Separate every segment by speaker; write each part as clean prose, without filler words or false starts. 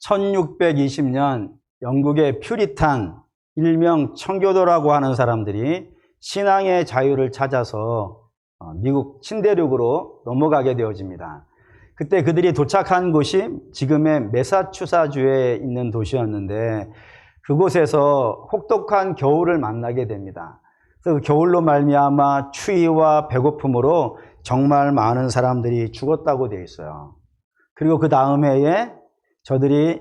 Speaker 1: 1620년 영국의 퓨리탄, 일명 청교도라고 하는 사람들이 신앙의 자유를 찾아서 미국 신대륙으로 넘어가게 되어집니다. 그때 그들이 도착한 곳이 지금의 매사추사주에 있는 도시였는데 그곳에서 혹독한 겨울을 만나게 됩니다. 그래서 그 겨울로 말미암아 추위와 배고픔으로 정말 많은 사람들이 죽었다고 되어 있어요. 그리고 그 다음 해에 저들이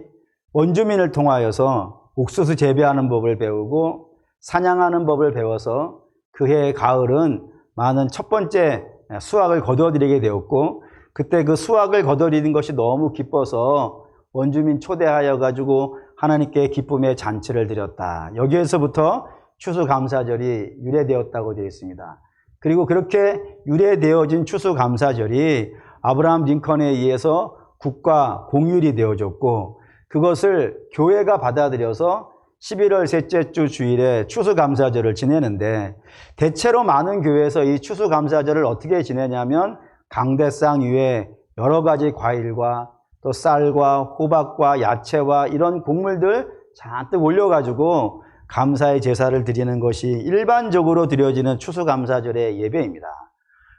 Speaker 1: 원주민을 통하여서 옥수수 재배하는 법을 배우고 사냥하는 법을 배워서 그해 가을은 많은 첫 번째 수확을 거두어들이게 되었고, 그때 그 수확을 거두어들이는 것이 너무 기뻐서 원주민 초대하여 가지고 하나님께 기쁨의 잔치를 드렸다. 여기에서부터 추수감사절이 유래되었다고 되어 있습니다. 그리고 그렇게 유래되어진 추수감사절이 아브라함 링컨에 의해서 국가 공휴일이 되어졌고, 그것을 교회가 받아들여서 11월 셋째 주 주일에 추수감사절을 지내는데, 대체로 많은 교회에서 이 추수감사절을 어떻게 지내냐면 강대상 위에 여러 가지 과일과 또 쌀과 호박과 야채와 이런 곡물들 잔뜩 올려가지고 감사의 제사를 드리는 것이 일반적으로 드려지는 추수감사절의 예배입니다.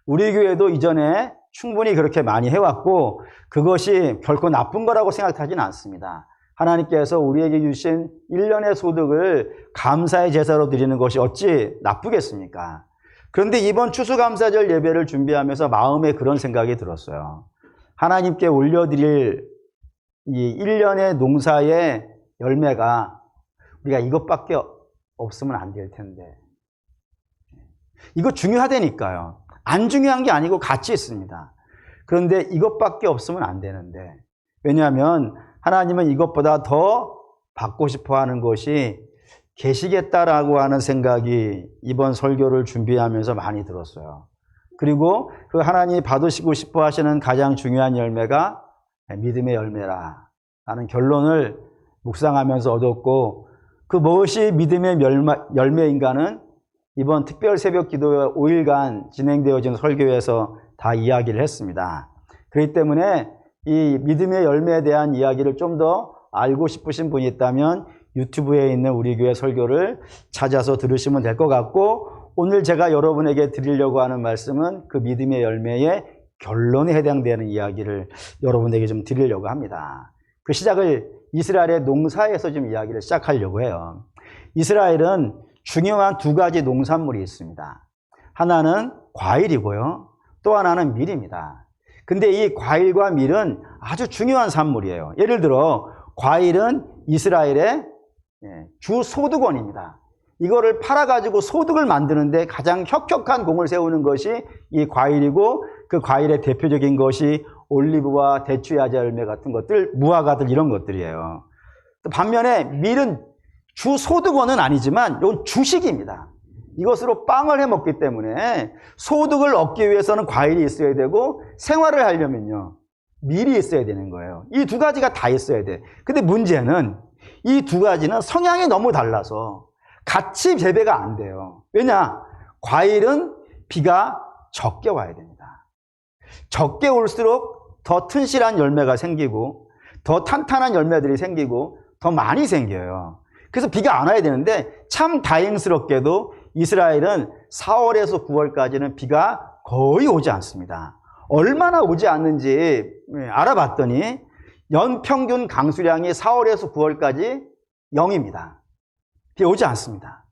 Speaker 1: 우리 교회도 이전에 충분히 그렇게 많이 해왔고 그것이 결코 나쁜 거라고 생각하지는 않습니다. 하나님께서 우리에게 주신 1년의 소득을 감사의 제사로 드리는 것이 어찌 나쁘겠습니까? 그런데 이번 추수감사절 예배를 준비하면서 마음에 그런 생각이 들었어요. 하나님께 올려드릴 이 1년의 농사의 열매가 우리가 이것밖에 없으면 안 될 텐데. 이거 중요하다니까요. 안 중요한 게 아니고 가치 있습니다. 그런데 이것밖에 없으면 안 되는데. 왜냐하면 하나님은 이것보다 더 받고 싶어 하는 것이 계시겠다라고 하는 생각이 이번 설교를 준비하면서 많이 들었어요. 그리고 그 하나님이 받으시고 싶어 하시는 가장 중요한 열매가 믿음의 열매라 라는 결론을 묵상하면서 얻었고, 그 무엇이 믿음의 열매인가는 이번 특별 새벽 기도 5일간 진행되어진 설교에서 다 이야기를 했습니다. 그렇기 때문에 이 믿음의 열매에 대한 이야기를 좀 더 알고 싶으신 분이 있다면 유튜브에 있는 우리 교회 설교를 찾아서 들으시면 될 것 같고, 오늘 제가 여러분에게 드리려고 하는 말씀은 그 믿음의 열매의 결론에 해당되는 이야기를 여러분에게 좀 드리려고 합니다. 그 시작을 이스라엘의 농사에서 좀 이야기를 시작하려고 해요. 이스라엘은 중요한 두 가지 농산물이 있습니다. 하나는 과일이고요, 또 하나는 밀입니다. 근데 이 과일과 밀은 아주 중요한 산물이에요. 예를 들어 과일은 이스라엘의 주 소득원입니다. 이거를 팔아가지고 소득을 만드는데 가장 혁혁한 공을 세우는 것이 이 과일이고, 그 과일의 대표적인 것이 올리브와 대추야자 열매 같은 것들, 무화과들 이런 것들이에요. 반면에 밀은 주 소득원은 아니지만 이건 주식입니다. 이것으로 빵을 해 먹기 때문에 소득을 얻기 위해서는 과일이 있어야 되고 생활을 하려면요 밀이 있어야 되는 거예요. 이 두 가지가 다 있어야 돼. 근데 문제는 이 두 가지는 성향이 너무 달라서 같이 재배가 안 돼요. 왜냐? 과일은 비가 적게 와야 됩니다. 적게 올수록 더 튼실한 열매가 생기고 더 탄탄한 열매들이 생기고 더 많이 생겨요. 그래서 비가 안 와야 되는데 참 다행스럽게도 이스라엘은 4월에서 9월까지는 비가 거의 오지 않습니다. 얼마나 오지 않는지 알아봤더니 연평균 강수량이 4월에서 9월까지 0입니다. 비 오지 않습니다.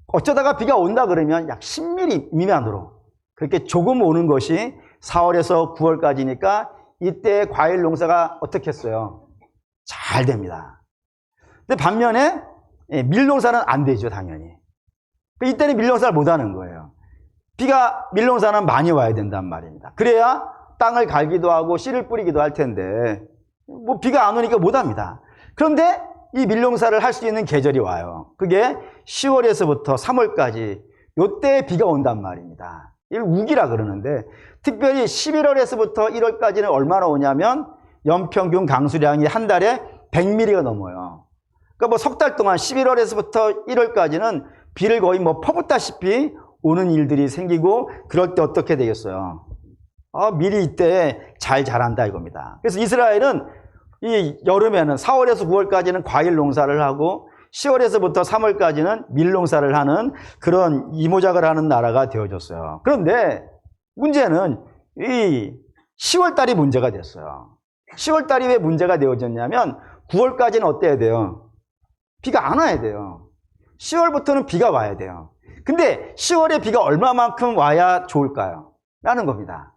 Speaker 1: 어쩌다가 비가 온다 그러면 약 10mm 미만으로 그렇게 조금 오는 것이 4월에서 9월까지니까 이때 과일 농사가 어떻게 했어요? 잘 됩니다. 근데 반면에 밀 농사는 안 되죠, 당연히. 이때는 밀 농사를 못 하는 거예요. 밀 농사는 많이 와야 된단 말입니다. 그래야 땅을 갈기도 하고 씨를 뿌리기도 할 텐데 뭐 비가 안 오니까 못 합니다. 그런데 이 밀 농사를 할 수 있는 계절이 와요. 그게 10월에서부터 3월까지 요때 비가 온단 말입니다. 이걸 우기라 그러는데, 특별히 11월에서부터 1월까지는 얼마나 오냐면 연평균 강수량이 한 달에 100mm가 넘어요. 그러니까 뭐 석 달 동안 11월에서부터 1월까지는 비를 거의 뭐 퍼붓다시피 오는 일들이 생기고, 그럴 때 어떻게 되겠어요? 밀이 이때 잘 자란다 이겁니다. 그래서 이스라엘은 이 여름에는 4월에서 9월까지는 과일 농사를 하고 10월에서부터 3월까지는 밀 농사를 하는 그런 이모작을 하는 나라가 되어졌어요. 그런데 문제는 이 10월 달이 문제가 됐어요. 10월 달이 왜 문제가 되어졌냐면 9월까지는 어때야 돼요? 비가 안 와야 돼요. 10월부터는 비가 와야 돼요. 근데 10월에 비가 얼마만큼 와야 좋을까요? 라는 겁니다.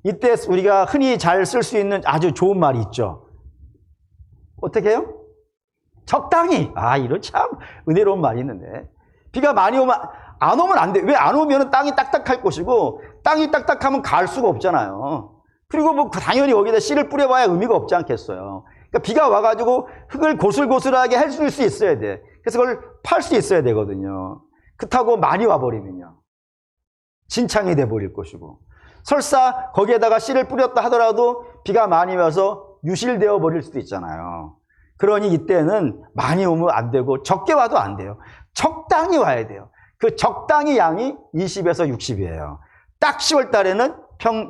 Speaker 1: 이때 우리가 흔히 잘 쓸 수 있는 아주 좋은 말이 있죠. 어떻게 해요? 적당히. 이런 참 은혜로운 말이 있는데. 비가 많이 오면, 안 오면 안 돼. 왜 안 오면 땅이 딱딱할 것이고, 땅이 딱딱하면 갈 수가 없잖아요. 그리고 뭐 당연히 거기다 씨를 뿌려봐야 의미가 없지 않겠어요. 그러니까 비가 와가지고 흙을 고슬고슬하게 해줄 수 있어야 돼. 그래서 그걸 팔 수 있어야 되거든요. 그렇다고 많이 와버리면요. 진창이 돼버릴 것이고. 설사 거기에다가 씨를 뿌렸다 하더라도 비가 많이 와서 유실되어 버릴 수도 있잖아요. 그러니 이때는 많이 오면 안 되고 적게 와도 안 돼요. 적당히 와야 돼요. 그 적당히 양이 20에서 60이에요. 딱 10월 달에는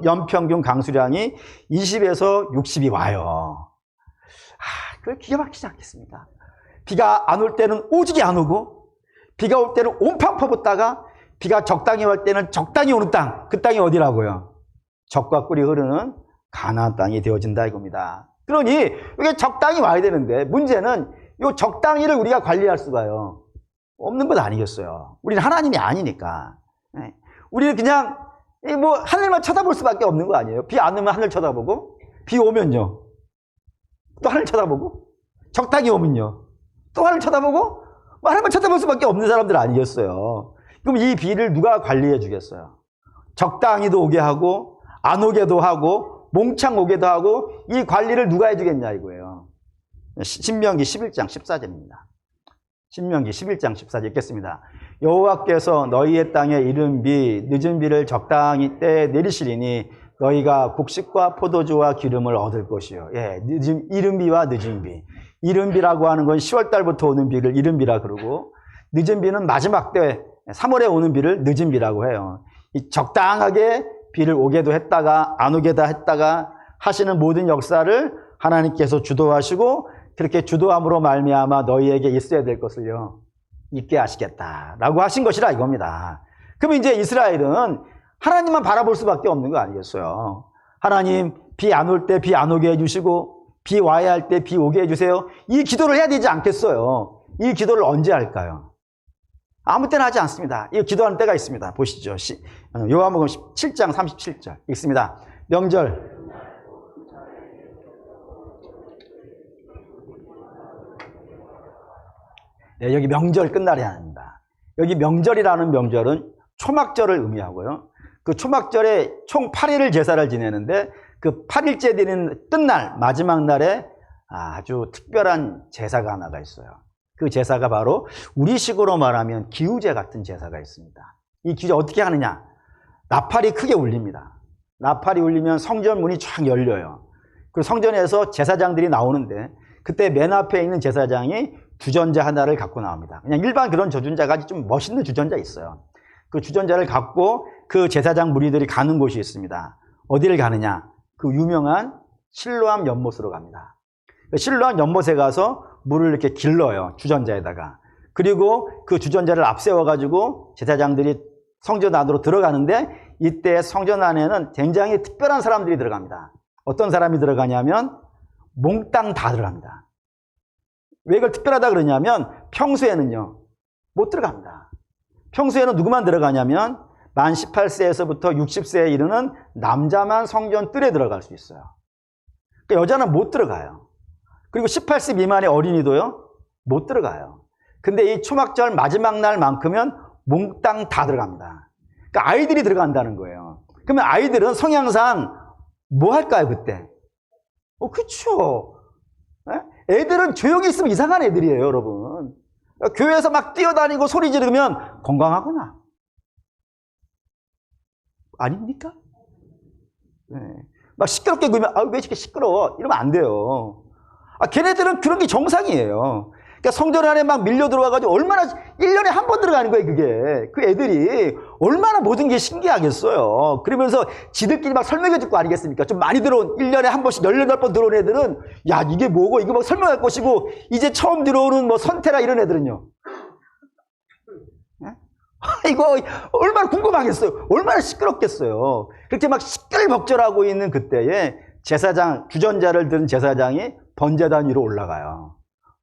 Speaker 1: 연평균 강수량이 20에서 60이 와요. 그걸 기가 막히지 않겠습니다. 비가 안 올 때는 오지게 안 오고, 비가 올 때는 온팡 퍼붓다가, 비가 적당히 올 때는 적당히 오는 땅, 그 땅이 어디라고요? 젖과 꿀이 흐르는 가나안 땅이 되어진다 이겁니다. 그러니 이게 적당히 와야 되는데, 문제는 이 적당히를 우리가 관리할 수가요 없는 것 아니겠어요? 우리는 하나님이 아니니까. 우리는 그냥 뭐 하늘만 쳐다볼 수밖에 없는 거 아니에요? 비 안 오면 하늘 쳐다보고, 비 오면요 또 하늘 쳐다보고, 적당히 오면요 또 하늘 쳐다보고, 뭐 하늘만 쳐다볼 수밖에 없는 사람들 아니겠어요? 그럼 이 비를 누가 관리해 주겠어요? 적당히도 오게 하고, 안 오게도 하고, 몽창 오게도 하고, 이 관리를 누가 해주겠냐 이거예요. 신명기 11장 14절입니다. 신명기 11장 14절 읽겠습니다. 여호와께서 너희의 땅에 이른 비, 늦은 비를 적당히 때에 내리시리니 너희가 곡식과 포도주와 기름을 얻을 것이요. 이른 비와 늦은 비. 이른 비라고 하는 건 10월 달부터 오는 비를 이른 비라 그러고, 늦은 비는 마지막 때 3월에 오는 비를 늦은 비라고 해요. 이 적당하게 비를 오게도 했다가 안 오게도 했다가 하시는 모든 역사를 하나님께서 주도하시고, 그렇게 주도함으로 말미암아 너희에게 있어야 될 것을요 있게 하시겠다라고 하신 것이라 이겁니다. 그럼 이제 이스라엘은 하나님만 바라볼 수밖에 없는 거 아니겠어요? 하나님, 비 안 올 때 비 안 오게 해주시고, 비 와야 할 때 비 오게 해주세요. 이 기도를 해야 되지 않겠어요? 이 기도를 언제 할까요? 아무 때나 하지 않습니다. 이 기도하는 때가 있습니다. 보시죠. 요한복음 7장 37절 읽습니다. 명절. 네, 여기 명절 끝날이 아닙니다. 여기 명절이라는 명절은 초막절을 의미하고요. 그 초막절에 총 8일을 제사를 지내는데, 그 8일째 되는 끝날, 마지막 날에 아주 특별한 제사가 하나가 있어요. 그 제사가 바로 우리식으로 말하면 기우제 같은 제사가 있습니다. 이 기우제 어떻게 하느냐? 나팔이 크게 울립니다. 나팔이 울리면 성전 문이 쫙 열려요. 그리고 성전에서 제사장들이 나오는데, 그때 맨 앞에 있는 제사장이 주전자 하나를 갖고 나옵니다. 그냥 일반 그런 주전자가 좀 멋있는 주전자 있어요. 그 주전자를 갖고 그 제사장 무리들이 가는 곳이 있습니다. 어디를 가느냐? 그 유명한 실로암 연못으로 갑니다. 실로암 연못에 가서 물을 이렇게 길러요, 주전자에다가. 그리고 그 주전자를 앞세워가지고 제사장들이 성전 안으로 들어가는데, 이때 성전 안에는 굉장히 특별한 사람들이 들어갑니다. 어떤 사람이 들어가냐면 몽땅 다 들어갑니다. 왜 이걸 특별하다 그러냐면 평소에는요 못 들어갑니다. 평소에는 누구만 들어가냐면 만 18세에서부터 60세에 이르는 남자만 성전 뜰에 들어갈 수 있어요. 그러니까 여자는 못 들어가요. 그리고 18세 미만의 어린이도요 못 들어가요. 근데 이 초막절 마지막 날만큼은 몽땅 다 들어갑니다. 그러니까 아이들이 들어간다는 거예요. 그러면 아이들은 성향상 뭐 할까요 그때? 그렇죠. 애들은 조용히 있으면 이상한 애들이에요, 여러분. 교회에서 막 뛰어다니고 소리 지르면 건강하구나. 아닙니까? 네. 막 시끄럽게 굴면 왜 이렇게 시끄러워? 이러면 안 돼요. 걔네들은 그런 게 정상이에요. 그러니까 성전 안에 막 밀려 들어와가지고 얼마나 1년에 한 번 들어가는 거예요, 그게. 그 애들이 얼마나 모든 게 신기하겠어요. 그러면서 지들끼리 막 설명해 줄 거 아니겠습니까? 좀 많이 들어온 1년에 한 번씩 18번 들어온 애들은 야, 이게 뭐고 이거 막 설명할 것이고 이제 처음 들어오는 뭐 선태라 이런 애들은요. 이거 얼마나 궁금하겠어요. 얼마나 시끄럽겠어요. 그렇게 막 시끌벅적하고 있는 그때에 제사장, 주전자를 든 제사장이 번제단 위로 올라가요.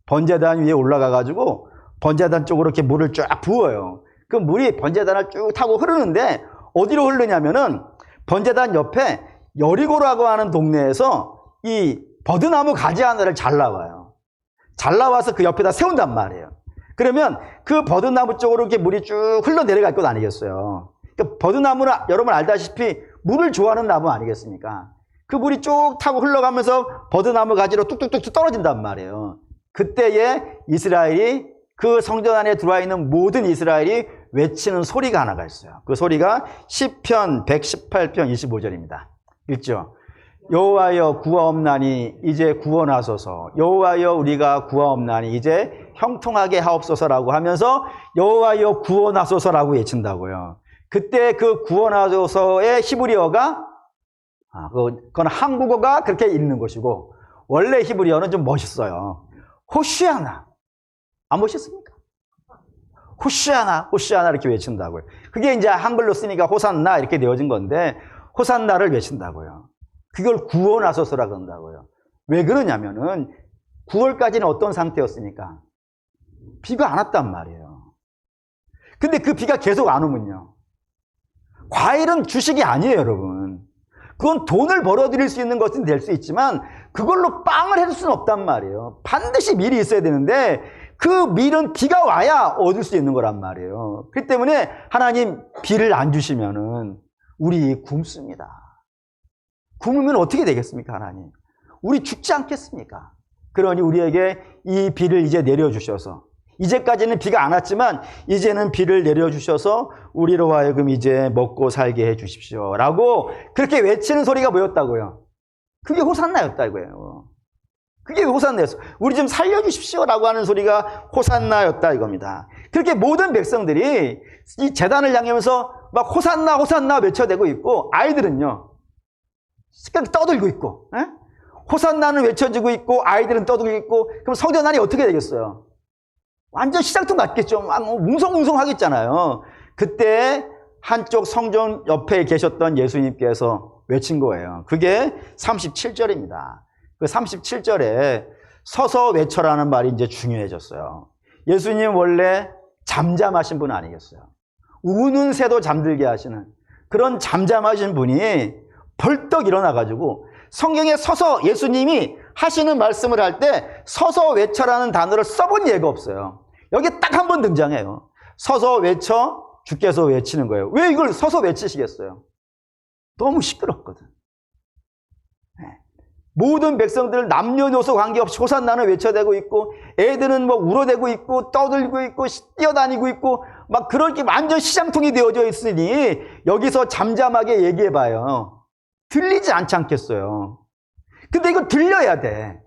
Speaker 1: 번제단 위에 올라가가지고 번제단 쪽으로 이렇게 물을 쫙 부어요. 그 물이 번제단을 쭉 타고 흐르는데 어디로 흐르냐면은 번제단 옆에 여리고라고 하는 동네에서 이 버드나무 가지 하나를 잘라와요. 잘라와서 그 옆에다 세운단 말이에요. 그러면 그 버드나무 쪽으로 이렇게 물이 쭉 흘러내려갈 것 아니겠어요. 그러니까 버드나무는 여러분 알다시피 물을 좋아하는 나무 아니겠습니까? 그 물이 쭉 타고 흘러가면서 버드나무 가지로 뚝뚝뚝 떨어진단 말이에요. 그때에 이스라엘이 그 성전 안에 들어와 있는 모든 이스라엘이 외치는 소리가 하나가 있어요. 그 소리가 시편 118편 25절입니다. 읽죠? 여호와여 구하옵나니 이제 구원하소서. 여호와여 우리가 구하옵나니 이제 형통하게 하옵소서라고 하면서 여호와여 구원하소서라고 외친다고요. 그때 그 구원하소서의 히브리어가 그건 한국어가 그렇게 읽는 것이고 원래 히브리어는 좀 멋있어요. 호시아나. 안 멋있습니까? 호시아나, 호시아나 이렇게 외친다고요. 그게 이제 한글로 쓰니까 호산나 이렇게 되어진 건데 호산나를 외친다고요. 그걸 구원하소서라고 한다고요. 왜 그러냐면은 9월까지는 어떤 상태였으니까 비가 안 왔단 말이에요. 근데 그 비가 계속 안 오면요. 과일은 주식이 아니에요, 여러분. 그건 돈을 벌어들일 수 있는 것은 될 수 있지만 그걸로 빵을 해줄 수는 없단 말이에요. 반드시 밀이 있어야 되는데 그 밀은 비가 와야 얻을 수 있는 거란 말이에요. 그렇기 때문에 하나님 비를 안 주시면은 우리 굶습니다. 굶으면 어떻게 되겠습니까, 하나님? 우리 죽지 않겠습니까? 그러니 우리에게 이 비를 이제 내려주셔서 이제까지는 비가 안 왔지만 이제는 비를 내려주셔서 우리로 하여금 이제 먹고 살게 해 주십시오 라고 그렇게 외치는 소리가 뭐였다고요? 그게 호산나였다고요. 그게 호산나였어. 우리 좀 살려주십시오 라고 하는 소리가 호산나였다 이겁니다. 그렇게 모든 백성들이 이 제단을 향하면서 막 호산나 호산나 외쳐대고 있고 아이들은요 떠들고 있고 에? 호산나는 외쳐지고 있고 아이들은 떠들고 있고 그럼 성전 안이 어떻게 되겠어요? 완전 시장통 같겠죠. 막 웅성웅성 하겠잖아요. 그때 한쪽 성전 옆에 계셨던 예수님께서 외친 거예요. 그게 37절입니다. 그 37절에 서서 외쳐라는 말이 이제 중요해졌어요. 예수님 원래 잠잠하신 분 아니겠어요? 우는 새도 잠들게 하시는 그런 잠잠하신 분이 벌떡 일어나가지고 성경에 서서 예수님이 하시는 말씀을 할 때 서서 외쳐라는 단어를 써본 예가 없어요. 여기 딱 한 번 등장해요. 서서 외쳐 주께서 외치는 거예요. 왜 이걸 서서 외치시겠어요? 너무 시끄럽거든. 네. 모든 백성들 남녀노소 관계없이 호산나는 외쳐대고 있고 애들은 뭐 울어대고 있고 떠들고 있고 뛰어다니고 있고 막 그렇게 완전 시장통이 되어져 있으니 여기서 잠잠하게 얘기해봐요. 들리지 않지 않겠어요. 근데 이거 들려야 돼.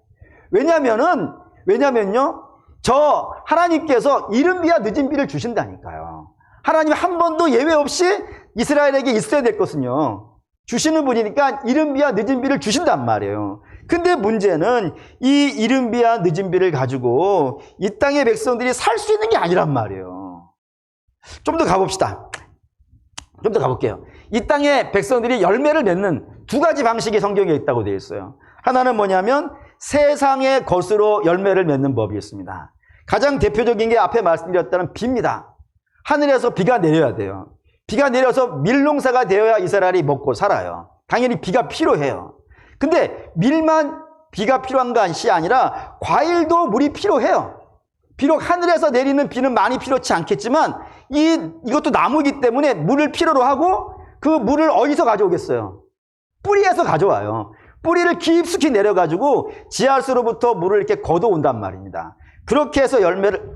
Speaker 1: 왜냐면요 저 하나님께서 이른 비와 늦은 비를 주신다니까요. 하나님 한 번도 예외 없이 이스라엘에게 있어야 될 것은요 주시는 분이니까 이른 비와 늦은 비를 주신단 말이에요. 근데 문제는 이 이른 비와 늦은 비를 가지고 이 땅의 백성들이 살 수 있는 게 아니란 말이에요. 좀 더 가봅시다. 좀 더 가볼게요. 이 땅의 백성들이 열매를 맺는 두 가지 방식이 성경에 있다고 되어 있어요. 하나는 뭐냐면 세상의 것으로 열매를 맺는 법이 있습니다. 가장 대표적인 게 앞에 말씀드렸다는 비입니다. 하늘에서 비가 내려야 돼요. 비가 내려서 밀농사가 되어야 이스라엘이 먹고 살아요. 당연히 비가 필요해요. 근데 밀만 비가 필요한 것이 아니라 과일도 물이 필요해요. 비록 하늘에서 내리는 비는 많이 필요치 않겠지만 이것도 나무이기 때문에 물을 필요로 하고 그 물을 어디서 가져오겠어요? 뿌리에서 가져와요. 뿌리를 깊숙이 내려가지고 지하수로부터 물을 이렇게 걷어온단 말입니다. 그렇게 해서 열매를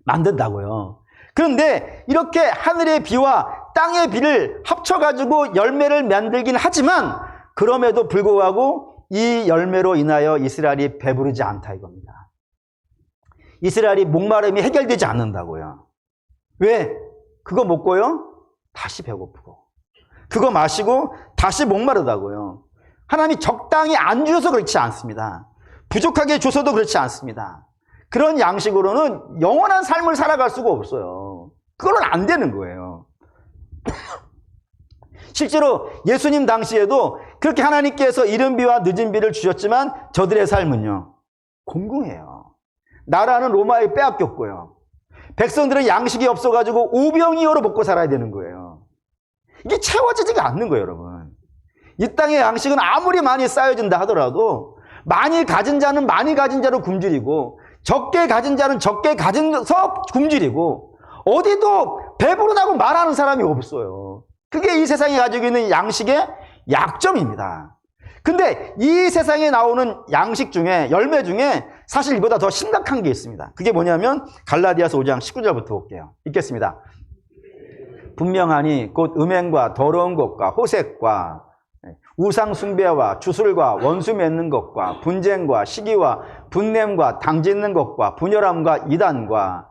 Speaker 1: 만든다고요. 그런데 이렇게 하늘의 비와 땅의 비를 합쳐가지고 열매를 만들긴 하지만 그럼에도 불구하고 이 열매로 인하여 이스라엘이 배부르지 않다 이겁니다. 이스라엘이 목마름이 해결되지 않는다고요. 왜? 그거 먹고요, 다시 배고프고. 그거 마시고 다시 목마르다고요. 하나님이 적당히 안 주셔서 그렇지 않습니다. 부족하게 줘서도 그렇지 않습니다. 그런 양식으로는 영원한 삶을 살아갈 수가 없어요. 그거는 안 되는 거예요. 실제로 예수님 당시에도 그렇게 하나님께서 이른 비와 늦은 비를 주셨지만 저들의 삶은요, 공공해요. 나라는 로마에 빼앗겼고요. 백성들은 양식이 없어가지고 오병이어로 먹고 살아야 되는 거예요. 이게 채워지지가 않는 거예요, 여러분. 이 땅의 양식은 아무리 많이 쌓여진다 하더라도 많이 가진 자는 많이 가진 자로 굶주리고 적게 가진 자는 적게 가진서 굶주리고 어디도 배부르다고 말하는 사람이 없어요. 그게 이 세상이 가지고 있는 양식의 약점입니다. 근데 이 세상에 나오는 양식 중에, 열매 중에 사실 이보다 더 심각한 게 있습니다. 그게 뭐냐면 갈라디아서 5장 19절부터 볼게요. 읽겠습니다. 분명하니 곧 음행과 더러운 것과 호색과 우상 숭배와 주술과 원수 맺는 것과 분쟁과 시기와 분냄과 당짓는 것과 분열함과 이단과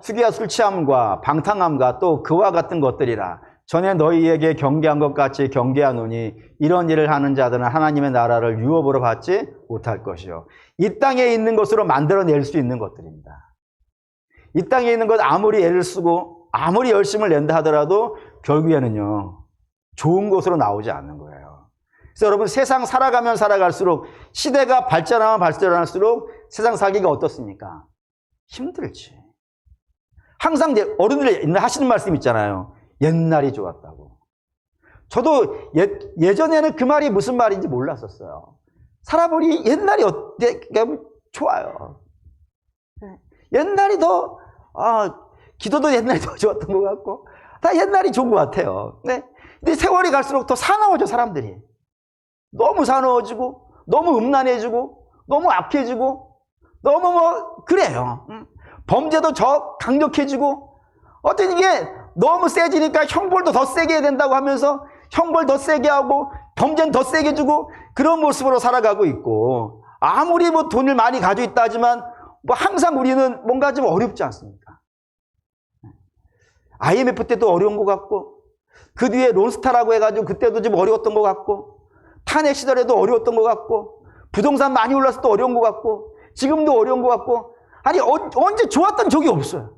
Speaker 1: 수기와 술 취함과 방탕함과 또 그와 같은 것들이라. 전에 너희에게 경계한 것 같이 경계하노니 이런 일을 하는 자들은 하나님의 나라를 유업으로 받지 못할 것이요. 이 땅에 있는 것으로 만들어낼 수 있는 것들입니다. 이 땅에 있는 것 아무리 애를 쓰고 아무리 열심을 낸다 하더라도 결국에는요, 좋은 것으로 나오지 않는 거예요. 그래서 여러분, 세상 살아가면 살아갈수록, 시대가 발전하면 발전할수록 세상 살기가 어떻습니까? 힘들지. 항상 어른들이 하시는 말씀 있잖아요. 옛날이 좋았다고. 저도 예전에는 그 말이 무슨 말인지 몰랐었어요. 살아보니 옛날이 좋아요. 옛날이 더, 기도도 옛날이 더 좋았던 것 같고, 다 옛날이 좋은 것 같아요. 네. 근데 세월이 갈수록 더 사나워져, 사람들이. 너무 사나워지고, 너무 음란해지고, 너무 악해지고, 너무 그래요. 범죄도 더 강력해지고, 어떤 이게 너무 세지니까 형벌도 더 세게 해야 된다고 하면서 형벌 더 세게 하고 범죄는 더 세게 주고 그런 모습으로 살아가고 있고, 아무리 뭐 돈을 많이 가지고 있다 하지만 뭐 항상 우리는 뭔가 좀 어렵지 않습니까? IMF 때도 어려운 것 같고, 그 뒤에 론스타라고 해가지고 그때도 좀 어려웠던 것 같고, 탄핵 시절에도 어려웠던 것 같고, 부동산 많이 올라서 또 어려운 것 같고, 지금도 어려운 것 같고, 아니 언제 좋았던 적이 없어요.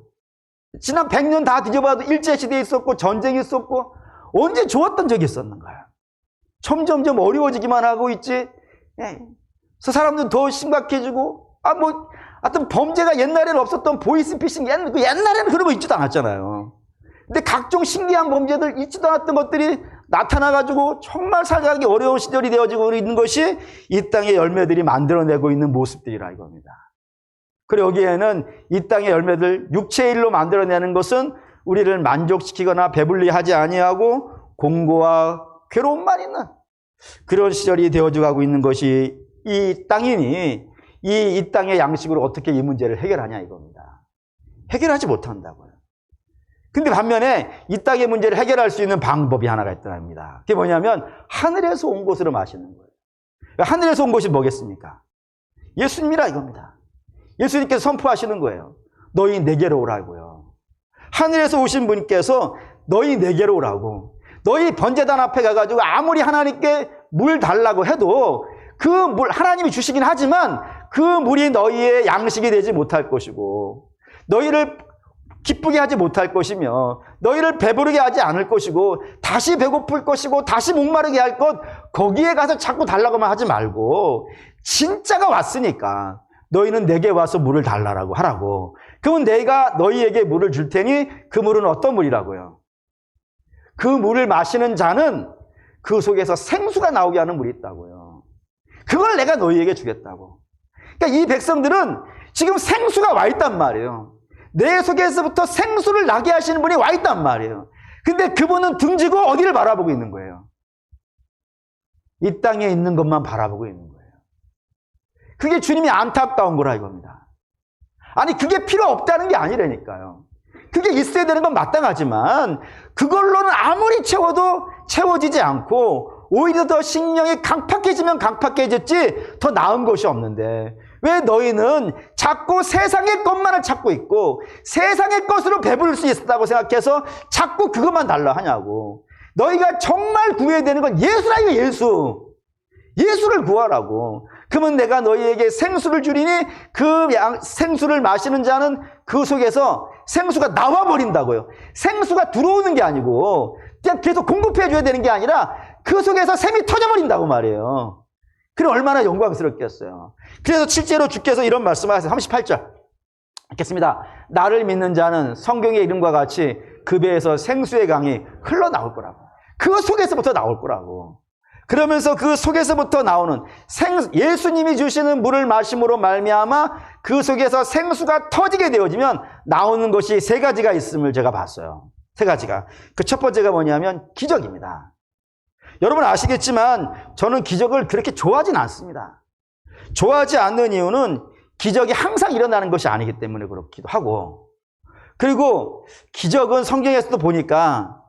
Speaker 1: 지난 100년 다 뒤져봐도 일제시대에 있었고 전쟁이 있었고 언제 좋았던 적이 있었는가요? 점점점 어려워지기만 하고 있지. 그래서 사람들은 더 심각해지고, 하여튼 범죄가 옛날에는 없었던 보이스피싱, 옛날에는 그런 거 있지도 않았잖아요. 근데 각종 신기한 범죄들, 있지도 않았던 것들이 나타나가지고 정말 살아가기 어려운 시절이 되어지고 있는 것이 이 땅의 열매들이 만들어내고 있는 모습들이라 이겁니다. 그리고 여기에는 이 땅의 열매들, 육체의 일로 만들어내는 것은 우리를 만족시키거나 배불리 하지 아니하고 공고와 괴로움만 있는 그런 시절이 되어져가고 있는 것이 이 땅이니, 이 땅의 양식으로 어떻게 이 문제를 해결하냐 이겁니다. 해결하지 못한다고요. 근데 반면에 이 땅의 문제를 해결할 수 있는 방법이 하나가 있답니다. 그게 뭐냐면 하늘에서 온 것으로 마시는 거예요. 하늘에서 온 것이 뭐겠습니까? 예수님이라 이겁니다. 예수님께서 선포하시는 거예요. 너희 내게로 오라고요. 하늘에서 오신 분께서 너희 내게로 오라고. 너희 번제단 앞에 가가지고 아무리 하나님께 물 달라고 해도 그 물, 하나님이 주시긴 하지만 그 물이 너희의 양식이 되지 못할 것이고, 너희를 기쁘게 하지 못할 것이며, 너희를 배부르게 하지 않을 것이고, 다시 배고플 것이고, 다시 목마르게 할 것, 거기에 가서 자꾸 달라고만 하지 말고, 진짜가 왔으니까 너희는 내게 와서 물을 달라고 하라고. 그러면 내가 너희에게 물을 줄 테니 그 물은 어떤 물이라고요? 그 물을 마시는 자는 그 속에서 생수가 나오게 하는 물이 있다고요. 그걸 내가 너희에게 주겠다고. 그러니까 이 백성들은 지금 생수가 와 있단 말이에요. 내 속에서부터 생수를 나게 하시는 분이 와 있단 말이에요. 근데 그분은 등지고 어디를 바라보고 있는 거예요? 이 땅에 있는 것만 바라보고 있는 거예요. 그게 주님이 안타까운 거라 이겁니다. 아니, 그게 필요 없다는 게 아니라니까요. 그게 있어야 되는 건 마땅하지만 그걸로는 아무리 채워도 채워지지 않고 오히려 더 심령이 강팍해지면 강팍해졌지 더 나은 것이 없는데, 왜 너희는 자꾸 세상의 것만을 찾고 있고 세상의 것으로 배부를 수 있다고 생각해서 자꾸 그것만 달라 하냐고. 너희가 정말 구해야 되는 건 예수라, 이거 예수. 예수를 구하라고. 그러면 내가 너희에게 생수를 주리니 그 생수를 마시는 자는 그 속에서 생수가 나와버린다고요. 생수가 들어오는 게 아니고 그냥 계속 공급해 줘야 되는 게 아니라 그 속에서 샘이 터져버린다고 말이에요. 그럼 얼마나 영광스럽겠어요. 그래서 실제로 주께서 이런 말씀을 하세요. 38절 읽겠습니다. 나를 믿는 자는 성경의 이름과 같이 그 배에서 생수의 강이 흘러나올 거라고. 그 속에서부터 나올 거라고. 그러면서 그 속에서부터 나오는 예수님이 주시는 물을 마심으로 말미암아 그 속에서 생수가 터지게 되어지면 나오는 것이 세 가지가 있음을 제가 봤어요. 세 가지가. 그 첫 번째가 뭐냐면 기적입니다. 여러분 아시겠지만 저는 기적을 그렇게 좋아하진 않습니다. 좋아하지 않는 이유는 기적이 항상 일어나는 것이 아니기 때문에 그렇기도 하고, 그리고 기적은 성경에서도 보니까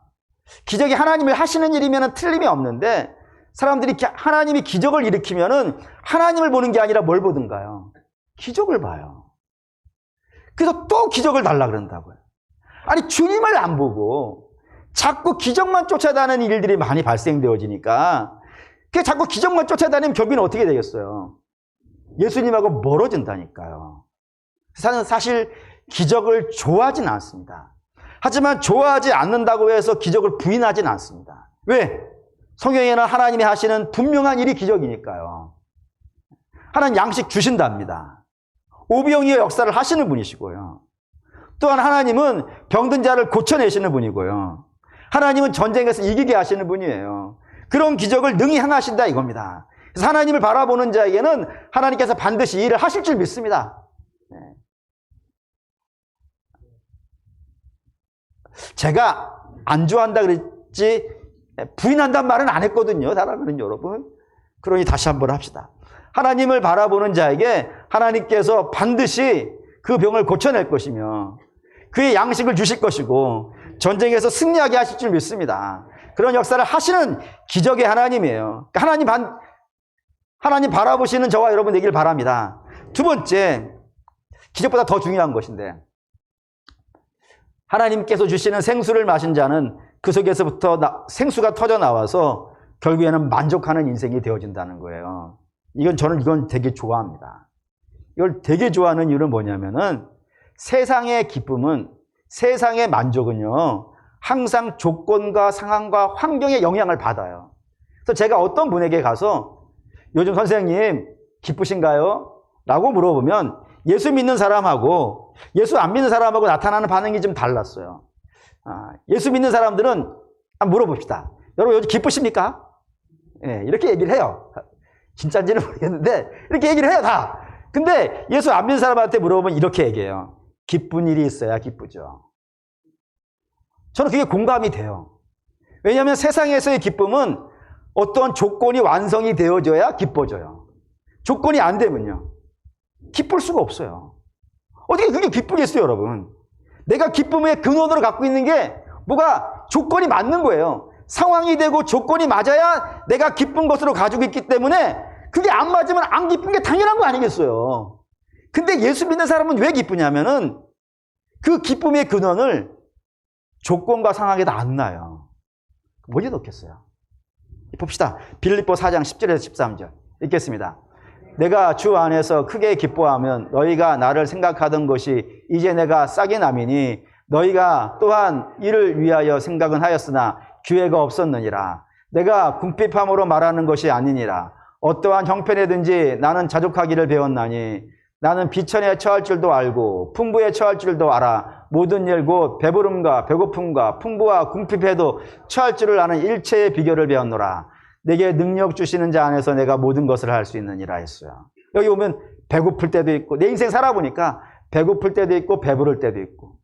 Speaker 1: 기적이 하나님이 하시는 일이면 틀림이 없는데 사람들이 하나님이 기적을 일으키면은 하나님을 보는 게 아니라 뭘 보든가요? 기적을 봐요. 그래서 또 기적을 달라 그런다고요. 아니 주님을 안 보고 자꾸 기적만 쫓아다니는 일들이 많이 발생되어지니까 자꾸 기적만 쫓아다니면 결국에는 어떻게 되겠어요? 예수님하고 멀어진다니까요. 사실 기적을 좋아하진 않습니다. 하지만 좋아하지 않는다고 해서 기적을 부인하진 않습니다. 왜? 성경에는 하나님이 하시는 분명한 일이 기적이니까요. 하나님 양식 주신답니다. 오병이어 역사를 하시는 분이시고요. 또한 하나님은 병든 자를 고쳐내시는 분이고요. 하나님은 전쟁에서 이기게 하시는 분이에요. 그런 기적을 능히 행하신다 이겁니다. 그래서 하나님을 바라보는 자에게는 하나님께서 반드시 일을 하실 줄 믿습니다. 제가 안 좋아한다 그랬지 부인한다는 말은 안 했거든요. 사랑하는 여러분. 그러니 다시 한번 합시다. 하나님을 바라보는 자에게 하나님께서 반드시 그 병을 고쳐낼 것이며 그의 양식을 주실 것이고 전쟁에서 승리하게 하실 줄 믿습니다. 그런 역사를 하시는 기적의 하나님이에요. 하나님 바라보시는 저와 여러분 되길 바랍니다. 두 번째, 기적보다 더 중요한 것인데 하나님께서 주시는 생수를 마신 자는 그 속에서부터 생수가 터져 나와서 결국에는 만족하는 인생이 되어진다는 거예요. 이건 되게 좋아합니다. 이걸 되게 좋아하는 이유는 뭐냐면은 세상의 기쁨은, 세상의 만족은요, 항상 조건과 상황과 환경의 영향을 받아요. 그래서 제가 어떤 분에게 가서 요즘 선생님 기쁘신가요? 라고 물어보면 예수 믿는 사람하고 예수 안 믿는 사람하고 나타나는 반응이 좀 달랐어요. 예수 믿는 사람들은 한번 물어봅시다. 여러분 요즘 기쁘십니까? 네, 이렇게 얘기를 해요. 진짜인지는 모르겠는데 이렇게 얘기를 해요 다. 근데 예수 안 믿는 사람한테 물어보면 이렇게 얘기해요. 기쁜 일이 있어야 기쁘죠. 저는 그게 공감이 돼요. 왜냐하면 세상에서의 기쁨은 어떤 조건이 완성이 되어져야 기뻐져요. 조건이 안 되면요 기쁠 수가 없어요. 어떻게 그게 기쁘겠어요, 여러분? 내가 기쁨의 근원으로 갖고 있는 게 뭐가 조건이 맞는 거예요. 상황이 되고 조건이 맞아야 내가 기쁜 것으로 가지고 있기 때문에 그게 안 맞으면 안 기쁜 게 당연한 거 아니겠어요. 근데 예수 믿는 사람은 왜 기쁘냐면은 그 기쁨의 근원을 조건과 상황에다 안 놔요. 어디에 넣겠어요? 봅시다. 빌립보 4장 10절에서 13절 읽겠습니다. 내가 주 안에서 크게 기뻐하면 너희가 나를 생각하던 것이 이제 내가 싹이 남이니 너희가 또한 이를 위하여 생각은 하였으나 기회가 없었느니라. 내가 궁핍함으로 말하는 것이 아니니라. 어떠한 형편에든지 나는 자족하기를 배웠나니 나는 비천에 처할 줄도 알고 풍부에 처할 줄도 알아. 모든 일 곧 배부름과 배고픔과 풍부와 궁핍에도 처할 줄을 아는 일체의 비결을 배웠노라. 내게 능력 주시는 자 안에서 내가 모든 것을 할 수 있느니라 했어요. 여기 보면 배고플 때도 있고 내 인생 살아보니까 배고플 때도 있고 배부를 때도 있고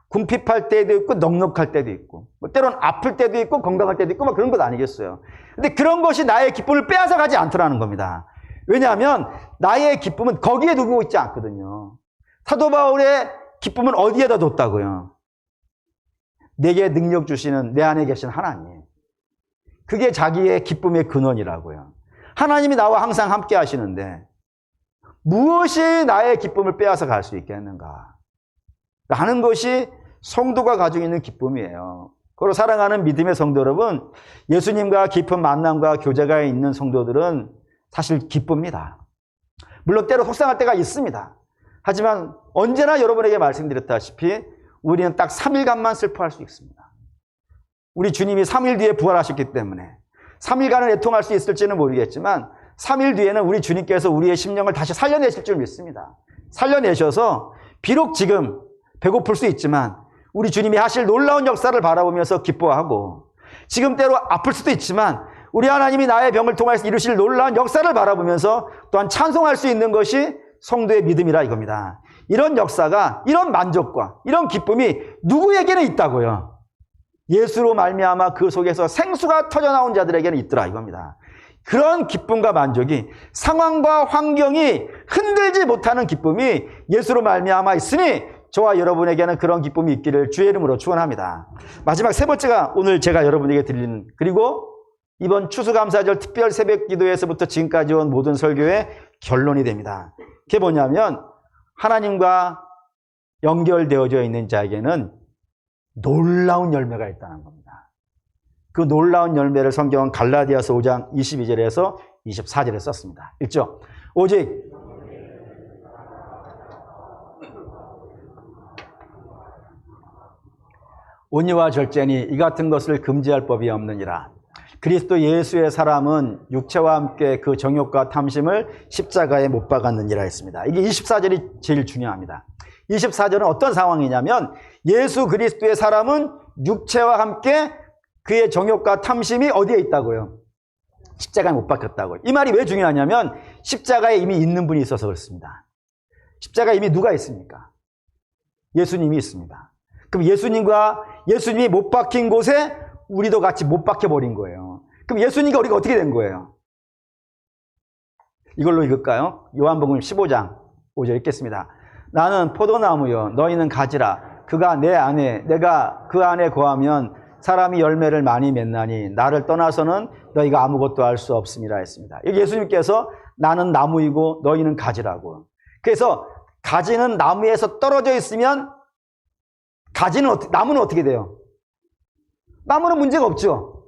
Speaker 1: 궁핍할 때도 있고 넉넉할 때도 있고 뭐 때로는 아플 때도 있고 건강할 때도 있고 막 그런 것 아니겠어요. 근데 그런 것이 나의 기쁨을 빼앗아 가지 않더라는 겁니다. 왜냐하면 나의 기쁨은 거기에 두고 있지 않거든요. 사도 바울의 기쁨은 어디에다 뒀다고요? 내게 능력 주시는 내 안에 계신 하나님. 그게 자기의 기쁨의 근원이라고요. 하나님이 나와 항상 함께 하시는데 무엇이 나의 기쁨을 빼앗아 갈 수 있겠는가? 라는 것이 성도가 가지고 있는 기쁨이에요. 그리고 사랑하는 믿음의 성도 여러분, 예수님과 깊은 만남과 교제가 있는 성도들은 사실 기쁩니다. 물론 때로 속상할 때가 있습니다. 하지만 언제나 여러분에게 말씀드렸다시피 우리는 딱 3일간만 슬퍼할 수 있습니다. 우리 주님이 3일 뒤에 부활하셨기 때문에 3일간은 애통할 수 있을지는 모르겠지만 3일 뒤에는 우리 주님께서 우리의 심령을 다시 살려내실 줄 믿습니다. 살려내셔서 비록 지금 배고플 수 있지만 우리 주님이 하실 놀라운 역사를 바라보면서 기뻐하고, 지금 때로 아플 수도 있지만 우리 하나님이 나의 병을 통해서 이루실 놀라운 역사를 바라보면서 또한 찬송할 수 있는 것이 성도의 믿음이라 이겁니다. 이런 역사가, 이런 만족과 이런 기쁨이 누구에게는 있다고요? 예수로 말미암아 그 속에서 생수가 터져나온 자들에게는 있더라 이겁니다. 그런 기쁨과 만족이, 상황과 환경이 흔들지 못하는 기쁨이 예수로 말미암아 있으니 저와 여러분에게는 그런 기쁨이 있기를 주의 이름으로 축원합니다. 마지막 세 번째가 오늘 제가 여러분에게 드리는, 그리고 이번 추수감사절 특별 새벽 기도에서부터 지금까지 온 모든 설교의 결론이 됩니다. 그게 뭐냐면 하나님과 연결되어져 있는 자에게는 놀라운 열매가 있다는 겁니다. 그 놀라운 열매를 성경은 갈라디아서 5장 22절에서 24절에 썼습니다. 읽죠? 오직 온유와 절제니 이 같은 것을 금지할 법이 없느니라. 그리스도 예수의 사람은 육체와 함께 그 정욕과 탐심을 십자가에 못 박았느니라 했습니다. 이게 24절이 제일 중요합니다. 24절은 어떤 상황이냐면 예수 그리스도의 사람은 육체와 함께 그의 정욕과 탐심이 어디에 있다고요? 십자가에 못 박혔다고요. 이 말이 왜 중요하냐면 십자가에 이미 있는 분이 있어서 그렇습니다. 십자가에 이미 누가 있습니까? 예수님이 있습니다. 그럼 예수님이 못 박힌 곳에 우리도 같이 못 박혀버린 거예요. 그럼 예수님과 우리가 어떻게 된 거예요? 이걸로 읽을까요? 요한복음 15장 5절 읽겠습니다. 나는 포도나무요 너희는 가지라. 그가 내 안에 내가 그 안에 거하면 사람이 열매를 많이 맺나니 나를 떠나서는 너희가 아무것도 할 수 없음이라 했습니다. 여기 예수님께서 나는 나무이고 너희는 가지라고. 그래서 가지는 나무에서 떨어져 있으면 나무는 어떻게 돼요? 나무는 문제가 없죠.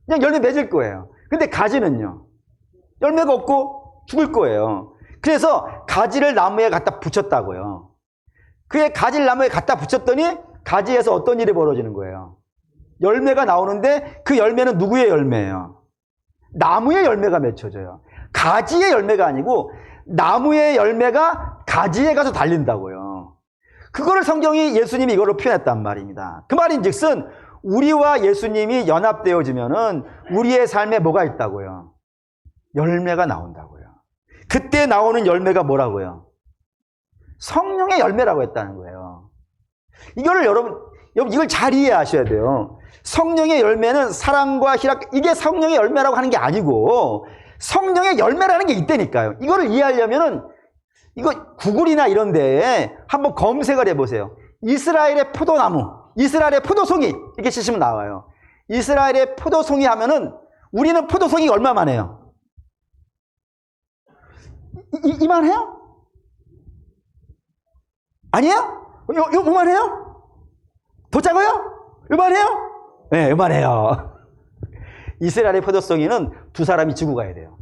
Speaker 1: 그냥 열매 맺을 거예요. 근데 가지는요, 열매가 없고 죽을 거예요. 그래서 가지를 나무에 갖다 붙였다고요. 그의 가지를 나무에 갖다 붙였더니 가지에서 어떤 일이 벌어지는 거예요? 열매가 나오는데 그 열매는 누구의 열매예요? 나무의 열매가 맺혀져요. 가지의 열매가 아니고 나무의 열매가 가지에 가서 달린다고요. 그거를 성경이 예수님이 이걸로 표현했단 말입니다. 그 말인즉슨 우리와 예수님이 연합되어지면은 우리의 삶에 뭐가 있다고요? 열매가 나온다고요. 그때 나오는 열매가 뭐라고요? 성령의 열매라고 했다는 거예요. 이거를 여러분 이걸 잘 이해하셔야 돼요. 성령의 열매는 사랑과 희락, 이게 성령의 열매라고 하는 게 아니고 성령의 열매라는 게 있다니까요. 이거를 이해하려면은 이거 구글이나 이런 데에 한번 검색을 해보세요. 이스라엘의 포도나무, 이스라엘의 포도송이 이렇게 치시면 나와요. 이스라엘의 포도송이 하면은 우리는 포도송이 얼마만 해요? 이만해요? 아니에요? 요만해요? 더 작아요? 요만해요? 네, 요만해요. 이스라엘의 포도송이는 두 사람이 지고 가야 돼요.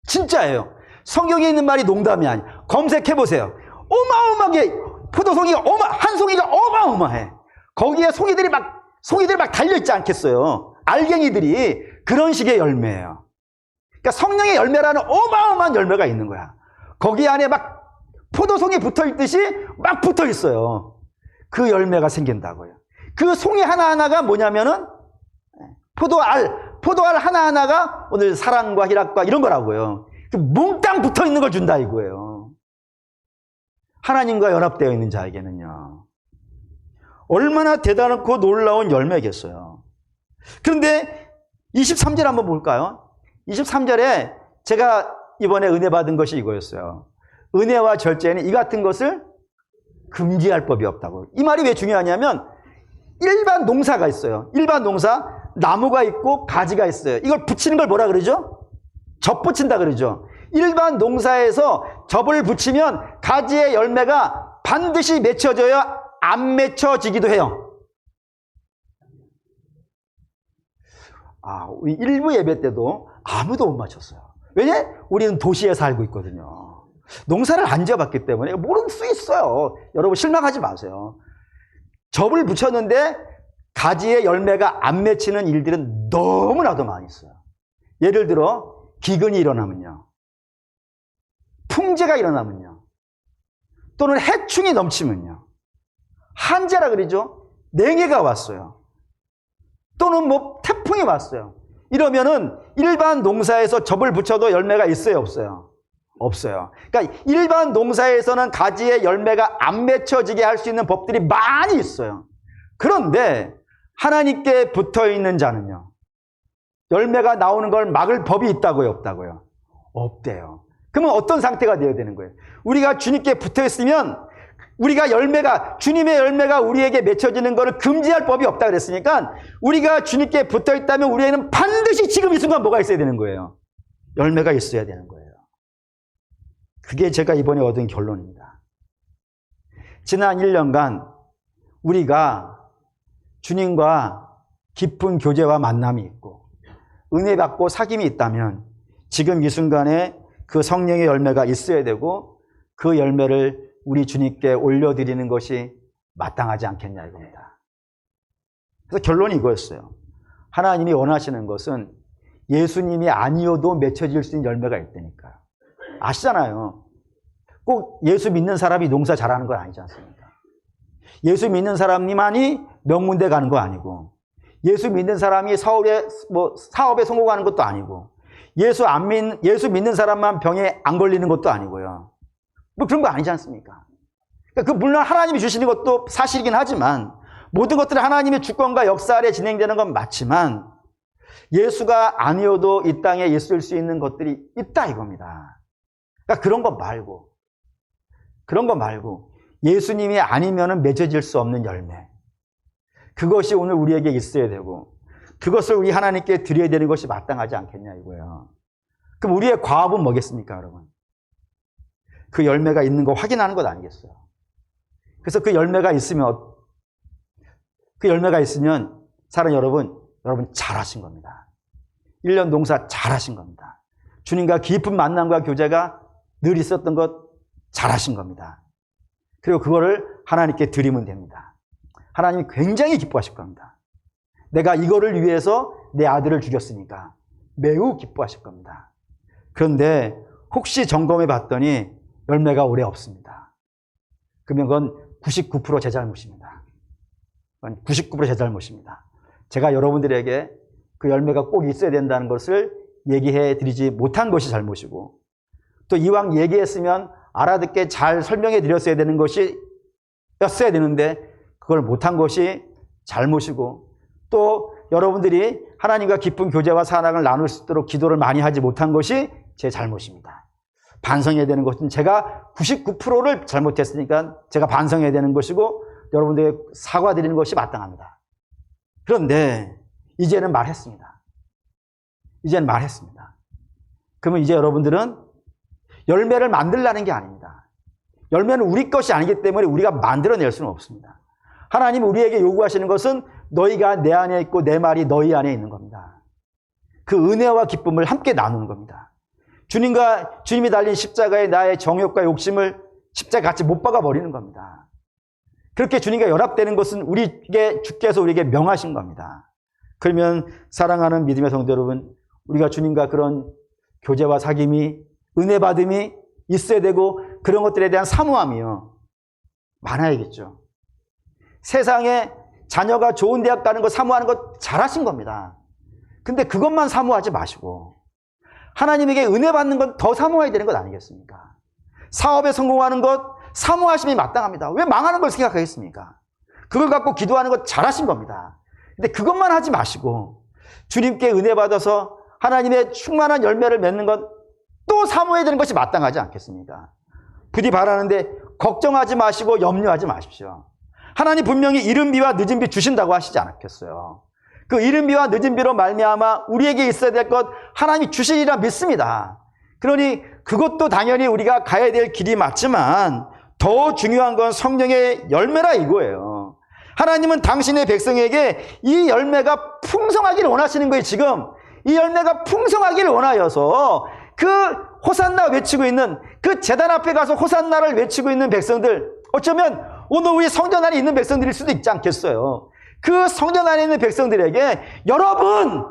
Speaker 1: 진짜예요. 성경에 있는 말이 농담이 아니에요. 검색해보세요. 어마어마하게 포도송이가 한 송이가 어마어마해. 거기에 송이들이 막 달려있지 않겠어요. 알갱이들이. 그런 식의 열매예요. 그러니까 성령의 열매라는 어마어마한 열매가 있는 거야. 거기 안에 막 포도송이 붙어있듯이 막 붙어있어요. 그 열매가 생긴다고요. 그 송이 하나하나가 뭐냐면은 포도알 하나하나가 오늘 사랑과 희락과 이런 거라고요. 몽땅 붙어있는 걸 준다 이거예요. 하나님과 연합되어 있는 자에게는요. 얼마나 대단하고 놀라운 열매겠어요. 그런데 23절 한번 볼까요? 23절에 제가 이번에 은혜 받은 것이 이거였어요. 은혜와 절제는 이 같은 것을 금지할 법이 없다고. 이 말이 왜 중요하냐면 일반 농사가 있어요. 일반 농사, 나무가 있고 가지가 있어요. 이걸 붙이는 걸 뭐라 그러죠? 접 붙인다 그러죠. 일반 농사에서 접을 붙이면 가지의 열매가 반드시 맺혀져야 안 맺혀지기도 해요. 우리 일부 예배 때도 아무도 못 맞췄어요. 왜냐? 우리는 도시에 살고 있거든요. 농사를 안 지어봤기 때문에 모를 수 있어요. 여러분 실망하지 마세요. 접을 붙였는데 가지의 열매가 안 맺히는 일들은 너무나도 많이 있어요. 예를 들어 기근이 일어나면요, 풍재가 일어나면요, 또는 해충이 넘치면요, 한재라 그러죠. 냉해가 왔어요. 또는 태풍이 왔어요. 이러면은 일반 농사에서 접을 붙여도 열매가 있어요, 없어요? 없어요. 그러니까 일반 농사에서는 가지의 열매가 안 맺혀지게 할 수 있는 법들이 많이 있어요. 그런데 하나님께 붙어 있는 자는요, 열매가 나오는 걸 막을 법이 있다고요, 없다고요? 없대요. 그러면 어떤 상태가 되어야 되는 거예요? 우리가 주님께 붙어 있으면 주님의 열매가 우리에게 맺혀지는 것을 금지할 법이 없다 그랬으니까, 우리가 주님께 붙어 있다면 우리에는 반드시 지금 이 순간 뭐가 있어야 되는 거예요? 열매가 있어야 되는 거예요. 그게 제가 이번에 얻은 결론입니다. 지난 1년간 우리가 주님과 깊은 교제와 만남이 있고 은혜 받고 사귐이 있다면 지금 이 순간에 그 성령의 열매가 있어야 되고, 그 열매를 우리 주님께 올려드리는 것이 마땅하지 않겠냐 이겁니다. 그래서 결론이 이거였어요. 하나님이 원하시는 것은 예수님이 아니어도 맺혀질 수 있는 열매가 있다니까요. 아시잖아요. 꼭 예수 믿는 사람이 농사 잘하는 건 아니지 않습니까? 예수 믿는 사람만이 명문대 가는 거 아니고, 예수 믿는 사람이 사업에 성공하는 것도 아니고, 예수 믿는 사람만 병에 안 걸리는 것도 아니고요. 그런 거 아니지 않습니까? 그러니까 물론 하나님이 주시는 것도 사실이긴 하지만, 모든 것들이 하나님의 주권과 역사 아래 진행되는 건 맞지만, 예수가 아니어도 이 땅에 있을 수 있는 것들이 있다 이겁니다. 그러니까 그런 거 말고 예수님이 아니면은 맺어질 수 없는 열매, 그것이 오늘 우리에게 있어야 되고, 그것을 우리 하나님께 드려야 되는 것이 마땅하지 않겠냐 이거예요. 그럼 우리의 과업은 뭐겠습니까, 여러분? 그 열매가 있는 거 확인하는 것 아니겠어요? 그래서 그 열매가 있으면 사랑 여러분 잘하신 겁니다. 1년 농사 잘하신 겁니다. 주님과 깊은 만남과 교제가 늘 있었던 것 잘하신 겁니다. 그리고 그거를 하나님께 드리면 됩니다. 하나님이 굉장히 기뻐하실 겁니다. 내가 이거를 위해서 내 아들을 죽였으니까 매우 기뻐하실 겁니다. 그런데 혹시 점검해 봤더니 열매가 오래 없습니다. 그러면 그건 99% 제 잘못입니다. 99% 제 잘못입니다. 제가 여러분들에게 그 열매가 꼭 있어야 된다는 것을 얘기해 드리지 못한 것이 잘못이고, 또 이왕 얘기했으면 알아듣게 잘 설명해 드렸어야 되는 것이었어야 되는데 그걸 못한 것이 잘못이고, 또 여러분들이 하나님과 깊은 교제와 사랑을 나눌 수 있도록 기도를 많이 하지 못한 것이 제 잘못입니다. 반성해야 되는 것은 제가 99%를 잘못했으니까 제가 반성해야 되는 것이고, 여러분들에게 사과드리는 것이 마땅합니다. 그런데 이제는 말했습니다. 그러면 이제 여러분들은 열매를 만들라는 게 아닙니다. 열매는 우리 것이 아니기 때문에 우리가 만들어낼 수는 없습니다. 하나님이 우리에게 요구하시는 것은 너희가 내 안에 있고 내 말이 너희 안에 있는 겁니다. 그 은혜와 기쁨을 함께 나누는 겁니다. 주님이 달린 십자가에 나의 정욕과 욕심을 십자가 같이 못 박아 버리는 겁니다. 그렇게 주님과 연합되는 것은 주께서 우리에게 명하신 겁니다. 그러면 사랑하는 믿음의 성도 여러분, 우리가 주님과 그런 교제와 사귐이, 은혜 받음이 있어야 되고, 그런 것들에 대한 사모함이요 많아야겠죠. 세상에 자녀가 좋은 대학 가는 거 사모하는 거 잘하신 겁니다. 근데 그것만 사모하지 마시고 하나님에게 은혜 받는 건 더 사모해야 되는 것 아니겠습니까? 사업에 성공하는 것 사모하심이 마땅합니다. 왜 망하는 걸 생각하겠습니까? 그걸 갖고 기도하는 것 잘하신 겁니다. 근데 그것만 하지 마시고 주님께 은혜 받아서 하나님의 충만한 열매를 맺는 것 또 사모해야 되는 것이 마땅하지 않겠습니까? 부디 바라는데 걱정하지 마시고 염려하지 마십시오. 하나님 분명히 이른 비와 늦은 비 주신다고 하시지 않았겠어요? 그 이른 비와 늦은 비로 말미암아 우리에게 있어야 될 것 하나님이 주시리라 믿습니다. 그러니 그것도 당연히 우리가 가야 될 길이 맞지만 더 중요한 건 성령의 열매라 이거예요. 하나님은 당신의 백성에게 이 열매가 풍성하기를 원하시는 거예요. 지금 이 열매가 풍성하기를 원하여서 그 호산나 외치고 있는 그 제단 앞에 가서 호산나를 외치고 있는 백성들, 어쩌면 오늘 우리 성전 안에 있는 백성들일 수도 있지 않겠어요. 그 성전 안에 있는 백성들에게 여러분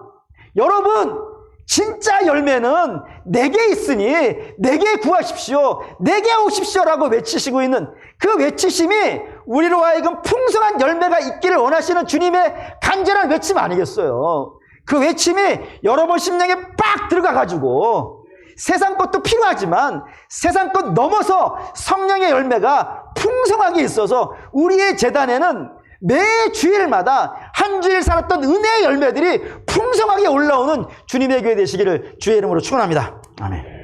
Speaker 1: 진짜 열매는 내게 있으니 내게 구하십시오, 내게 오십시오라고 외치시고 있는 그 외치심이 우리로 하여금 풍성한 열매가 있기를 원하시는 주님의 간절한 외침 아니겠어요. 그 외침이 여러분 심령에 빡 들어가가지고 세상 것도 필요하지만 세상 것 넘어서 성령의 열매가 풍성하게 있어서 우리의 제단에는 매 주일마다 한 주일 살았던 은혜의 열매들이 풍성하게 올라오는 주님의 교회 되시기를 주의 이름으로 축원합니다. 아멘.